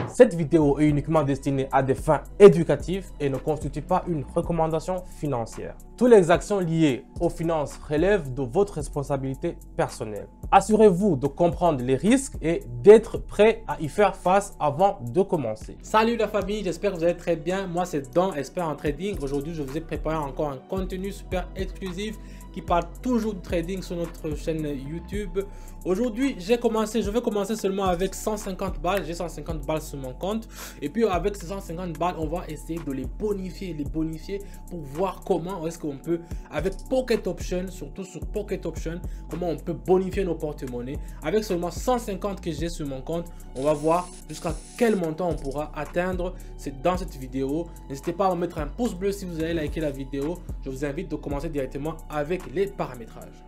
Cette vidéo est uniquement destinée à des fins éducatives et ne constitue pas une recommandation financière. Toutes les actions liées aux finances relèvent de votre responsabilité personnelle. Assurez-vous de comprendre les risques et d'être prêt à y faire face avant de commencer. Salut la famille, j'espère que vous allez très bien. Moi c'est Don, expert en trading. Aujourd'hui, je vous ai préparé encore un contenu super exclusif qui parle toujours de trading sur notre chaîne YouTube. Aujourd'hui, je vais commencer seulement avec 150 balles. J'ai 150 balles sur mon compte. Et puis avec ces 150 balles, on va essayer de les bonifier pour voir comment est-ce qu'on peut, avec Pocket Option, surtout sur Pocket Option, comment on peut bonifier nos porte-monnaies. Avec seulement 150 que j'ai sur mon compte, on va voir jusqu'à quel montant on pourra atteindre. C'est dans cette vidéo. N'hésitez pas à mettre un pouce bleu si vous avez liké la vidéo. Je vous invite de commencer directement avec les paramétrages.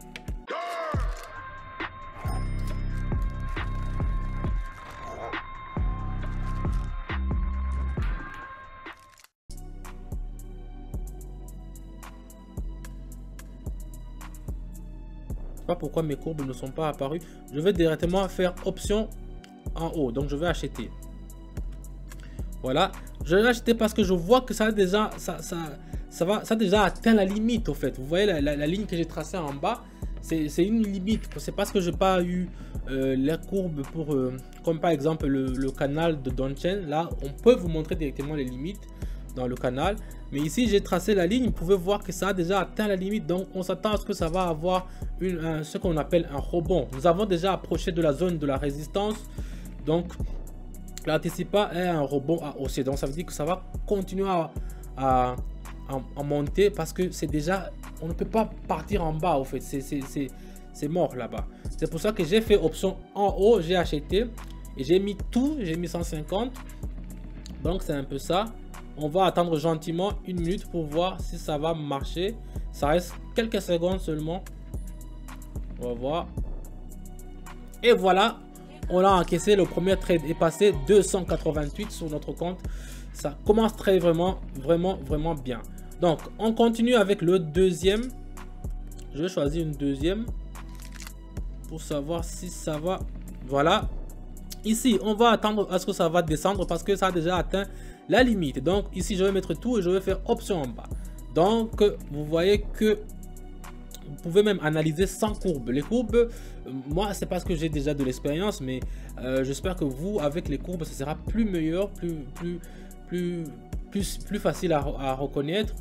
Pas pourquoi mes courbes ne sont pas apparues. Je vais directement faire option en haut, donc je vais acheter. Voilà, je vais acheter parce que je vois que ça a déjà a déjà atteint la limite. Au fait, vous voyez la ligne que j'ai tracée en bas, c'est une limite. C'est parce que j'ai pas eu les courbes pour comme par exemple le canal de Donchen. Là on peut vous montrer directement les limites dans le canal, mais ici j'ai tracé la ligne. Vous pouvez voir que ça a déjà atteint la limite, donc on s'attend à ce que ça va avoir ce qu'on appelle un rebond. Nous avons déjà approché de la zone de la résistance, donc l'anticipat est un rebond à hausser, donc ça veut dire que ça va continuer à monter parce que c'est déjà, on ne peut pas partir en bas. Au fait, c'est mort là-bas. C'est pour ça que j'ai fait option en haut, j'ai acheté et j'ai mis tout, j'ai mis 150. Donc c'est un peu ça. On va attendre gentiment une minute pour voir si ça va marcher. Ça reste quelques secondes seulement. On va voir. Et voilà, on a encaissé le premier trade et passé 288 sur notre compte. Ça commence vraiment bien. Donc on continue avec le deuxième. Je vais choisir une deuxième pour savoir si ça va. Voilà. Ici, on va attendre à ce que ça va descendre parce que ça a déjà atteint la limite. Donc ici, je vais mettre tout et je vais faire option en bas. Donc vous voyez que vous pouvez même analyser sans courbe. Les courbes, moi c'est parce que j'ai déjà de l'expérience, mais j'espère que vous, avec les courbes, ça sera plus meilleur, plus facile à reconnaître.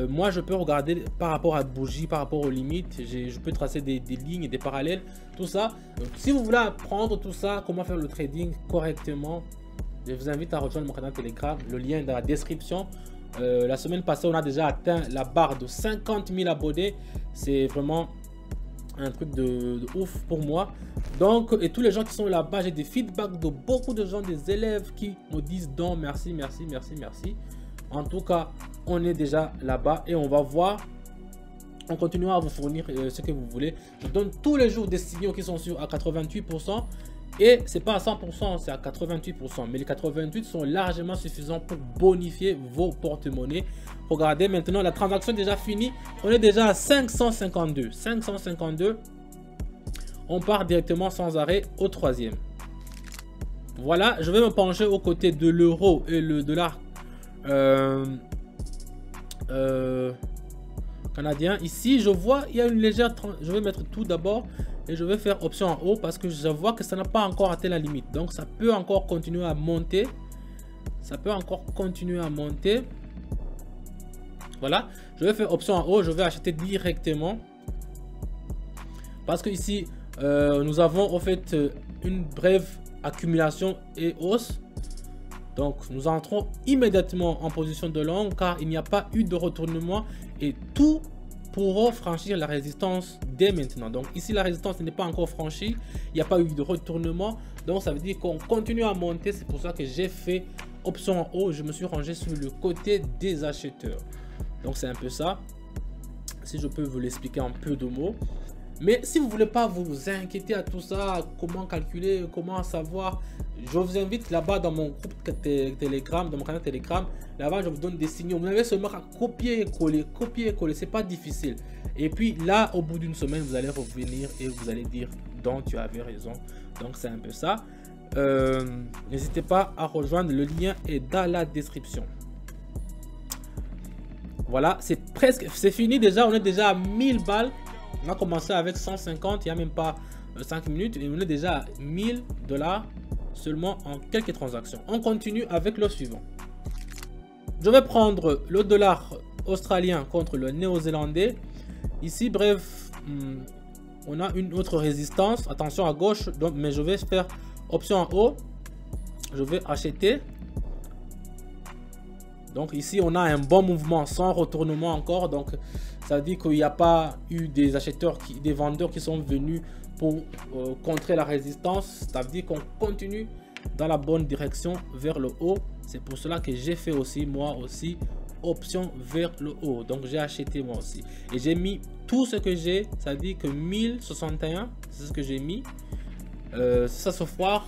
Moi je peux regarder par rapport à bougie, par rapport aux limites, je peux tracer des lignes, des parallèles, tout ça. Donc, si vous voulez apprendre tout ça, comment faire le trading correctement, je vous invite à rejoindre mon canal Telegram, le lien est dans la description. La semaine passée, on a déjà atteint la barre de 50 000 abonnés. C'est vraiment un truc de ouf pour moi. Donc, et tous les gens qui sont là-bas, j'ai des feedbacks de beaucoup de gens, des élèves qui me disent donc merci. En tout cas, on est déjà là-bas et on va voir. On continuera à vous fournir ce que vous voulez. Je donne tous les jours des signaux qui sont sûrs à 88%. Et c'est pas à 100%, c'est à 88%. Mais les 88 sont largement suffisants pour bonifier vos porte-monnaies. Regardez maintenant, la transaction est déjà finie. On est déjà à 552. 552. On part directement sans arrêt au troisième. Voilà, je vais me pencher aux côtés de l'euro et le dollar canadien. Ici, je vois, il y a une légère... Je vais mettre tout d'abord. Et je vais faire option en haut parce que je vois que ça n'a pas encore atteint la limite. Donc ça peut encore continuer à monter. Voilà. Je vais faire option en haut. Je vais acheter directement. Parce que ici, nous avons en fait une brève accumulation et hausse. Donc nous entrons immédiatement en position de long car il n'y a pas eu de retournement. Et tout pourront franchir la résistance dès maintenant. Donc ici la résistance n'est pas encore franchie, il n'y a pas eu de retournement, donc ça veut dire qu'on continue à monter. C'est pour ça que j'ai fait option en haut, je me suis rangé sur le côté des acheteurs. Donc c'est un peu ça, si je peux vous l'expliquer en peu de mots. Mais si vous voulez pas vous inquiéter à tout ça, comment calculer, comment savoir, je vous invite là-bas dans mon groupe Telegram, dans mon canal Telegram. Là-bas, je vous donne des signaux. Vous avez seulement à copier et coller, c'est pas difficile. Et puis là, au bout d'une semaine, vous allez revenir et vous allez dire donc tu avais raison. Donc c'est un peu ça. N'hésitez pas à rejoindre, le lien est dans la description. Voilà, c'est fini déjà, on est déjà à 1000 balles. On a commencé avec 150, il n'y a même pas 5 minutes et on est déjà à 1000 $ seulement en quelques transactions. On continue avec le suivant. Je vais prendre le dollar australien contre le néo-zélandais. Ici, bref, on a une autre résistance. Attention à gauche, donc, mais je vais faire option en haut. Je vais acheter. Donc ici, on a un bon mouvement sans retournement encore. Donc ça veut dire qu'il n'y a pas eu des acheteurs, des vendeurs qui sont venus pour contrer la résistance. Ça veut dire qu'on continue dans la bonne direction vers le haut. C'est pour cela que j'ai fait aussi, moi aussi, option vers le haut. Donc j'ai acheté moi aussi. Et j'ai mis tout ce que j'ai. Ça veut dire que 1061, c'est ce que j'ai mis. Ça se foire.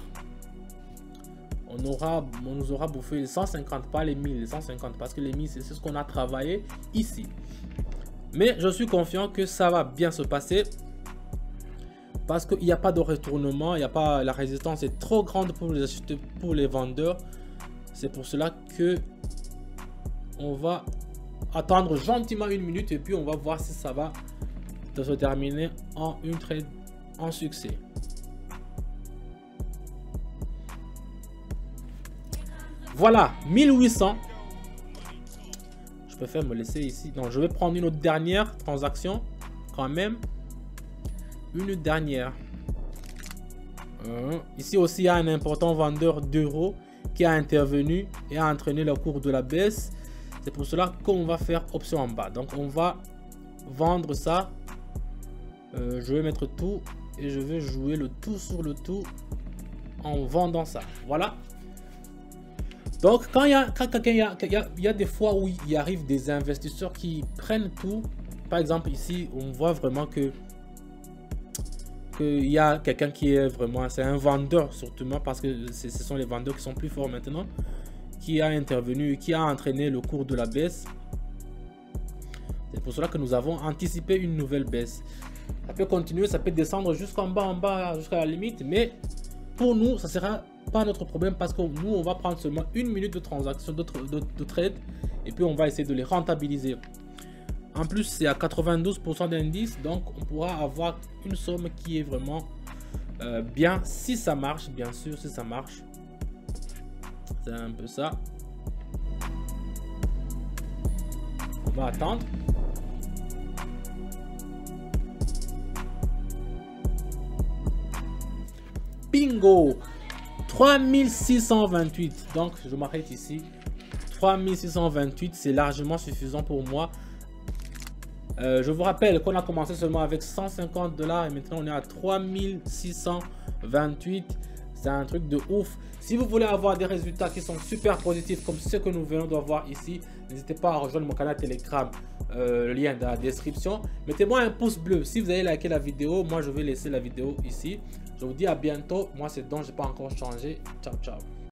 On nous aura bouffé les 150, pas les 1000, les 150, parce que les 1000, c'est ce qu'on a travaillé ici. Mais je suis confiant que ça va bien se passer. Parce qu'il n'y a pas de retournement, il n'y a pas, la résistance est trop grande pour les acheteurs, pour les vendeurs. C'est pour cela que on va attendre gentiment une minute et puis on va voir si ça va se terminer en une trade en succès. Voilà, 1800. Je préfère me laisser ici. Donc, je vais prendre une autre dernière transaction quand même. Une dernière. Ici aussi, il y a un important vendeur d'euros qui a intervenu et a entraîné le cours de la baisse. C'est pour cela qu'on va faire option en bas. Donc, on va vendre ça. Je vais mettre tout et je vais jouer le tout sur le tout en vendant ça. Voilà. Donc, quand il y a des fois où il arrive des investisseurs qui prennent tout. Par exemple, ici, on voit vraiment que il y a quelqu'un qui est vraiment, c'est un vendeur surtout, parce que ce sont les vendeurs qui sont plus forts maintenant, qui a intervenu, qui a entraîné le cours de la baisse. C'est pour cela que nous avons anticipé une nouvelle baisse. Ça peut continuer, ça peut descendre jusqu'en bas, jusqu'à la limite, mais pour nous, ça sera pas notre problème parce que nous, on va prendre seulement une minute de transaction, de trade, et puis on va essayer de les rentabiliser. En plus, c'est à 92% d'indice, donc on pourra avoir une somme qui est vraiment bien si ça marche, bien sûr, si ça marche. C'est un peu ça. On va attendre. Bingo! 3628. Donc, je m'arrête ici. 3628, c'est largement suffisant pour moi. Je vous rappelle qu'on a commencé seulement avec 150 $ et maintenant on est à 3628. C'est un truc de ouf. Si vous voulez avoir des résultats qui sont super positifs comme ceux que nous venons de voir ici, n'hésitez pas à rejoindre mon canal Telegram. Le lien dans la description. Mettez-moi un pouce bleu si vous avez liké la vidéo. Moi, je vais laisser la vidéo ici. Je vous dis à bientôt. Moi, c'est Don, je n'ai pas encore changé. Ciao, ciao.